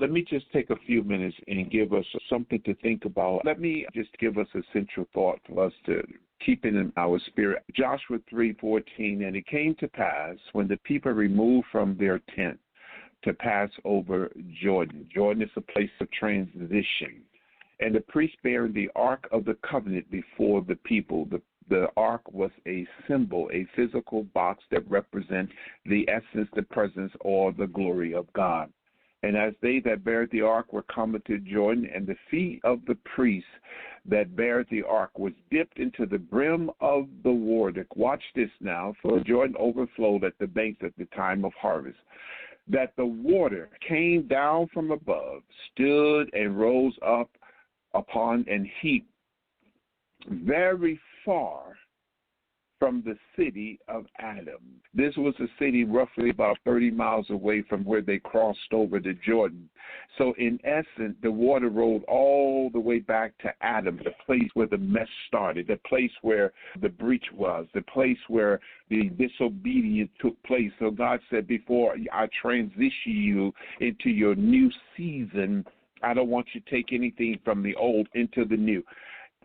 Let me just take a few minutes and give us something to think about. Let me just give us a central thought for us to keep in our spirit. Joshua 3:14, and it came to pass when the people removed from their tent to pass over Jordan. Jordan is a place of transition. And the priest bearing the ark of the covenant before the people. The ark was a symbol, a physical box that represents the essence, the presence, or the glory of God. And as they that bare the ark were coming to Jordan, and the feet of the priest that bare the ark was dipped into the brim of the water. Watch this now, for Jordan overflowed at the banks at the time of harvest. That the water came down from above, stood and rose up upon and heaped very far from the city of Adam. This was a city roughly about 30 miles away from where they crossed over to Jordan. So in essence, the water rolled all the way back to Adam, the place where the mess started, the place where the breach was, the place where the disobedience took place. So God said, before I transition you into your new season, I don't want you to take anything from the old into the new.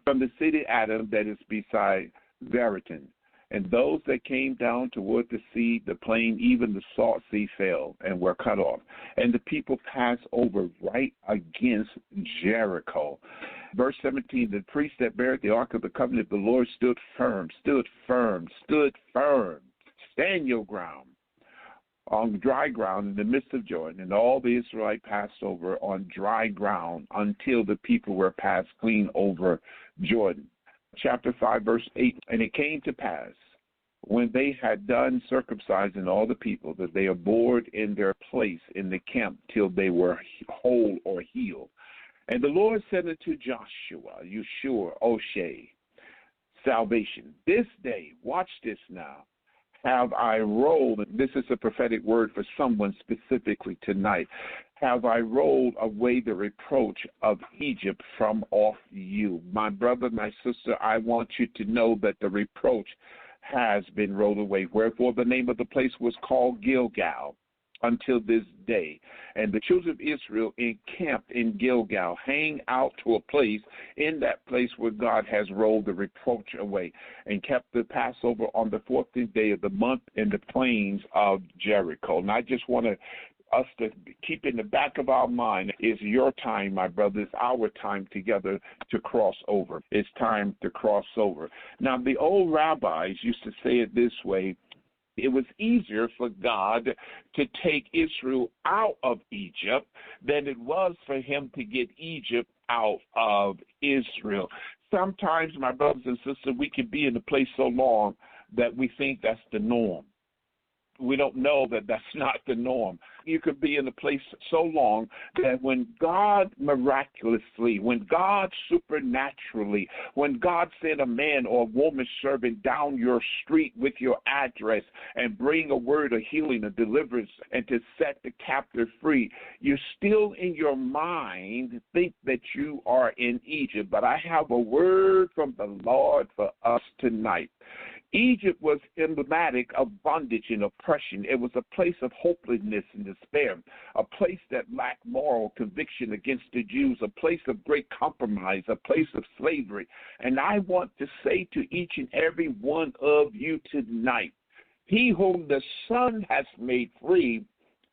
From the city of Adam that is beside Veritan. And those that came down toward the sea, the plain, even the salt sea fell and were cut off. And the people passed over right against Jericho. Verse 17, the priest that bare the ark of the covenant of the Lord stood firm. Stand your ground on dry ground in the midst of Jordan. And all the Israelites passed over on dry ground until the people were passed clean over Jordan. Chapter 5, verse 8, and it came to pass, when they had done circumcising all the people, that they abode in their place in the camp till they were whole or healed. And the Lord said unto Joshua, Yeshua, Oshay, salvation. This day, watch this now, have I rolled, and this is a prophetic word for someone specifically tonight, have I rolled away the reproach of Egypt from off you. My brother, my sister, I want you to know that the reproach has been rolled away. Wherefore the name of the place was called Gilgal until this day. And the children of Israel encamped in Gilgal, hang out to a place, in that place where God has rolled the reproach away, and kept the Passover on the 14th day of the month in the plains of Jericho. And I just want us to keep in the back of our mind, is your time, my brother, it's our time together to cross over. It's time to cross over. Now, the old rabbis used to say it this way: it was easier for God to take Israel out of Egypt than it was for him to get Egypt out of Israel. Sometimes, my brothers and sisters, we can be in a place so long that we think that's the norm. We don't know that that's not the norm. You could be in a place so long that when God miraculously, when God supernaturally, when God sent a man or a woman servant down your street with your address and bring a word of healing, a deliverance, and to set the captive free, you still in your mind think that you are in Egypt. But I have a word from the Lord for us tonight. Egypt was emblematic of bondage and oppression. It was a place of hopelessness and despair, a place that lacked moral conviction against the Jews, a place of great compromise, a place of slavery. And I want to say to each and every one of you tonight, he whom the Son has made free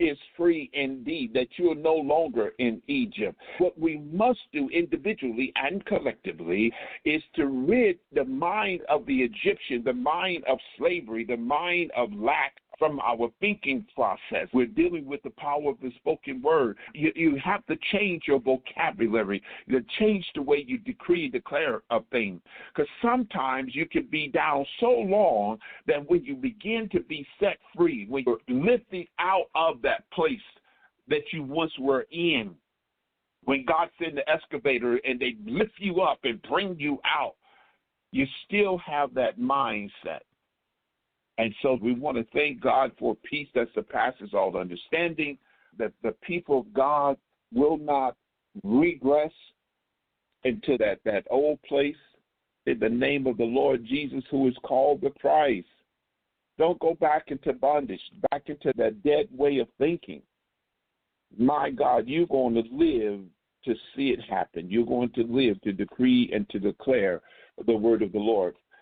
is free indeed, that you are no longer in Egypt. What we must do individually and collectively is to rid the mind of the Egyptian, the mind of slavery, the mind of lack from our thinking process. We're dealing with the power of the spoken word. You have to change your vocabulary. You change the way you decree and declare a thing. Because sometimes you can be down so long that when you begin to be set free, when you're lifted out of that place that you once were in, when God sent the excavator and they lift you up and bring you out, you still have that mindset. And so we want to thank God for peace that surpasses all understanding, that the people of God will not regress into that old place in the name of the Lord Jesus, who is called the Christ. Don't go back into bondage, back into that dead way of thinking. my God, you're going to live to see it happen. You're going to live to decree and to declare the word of the Lord.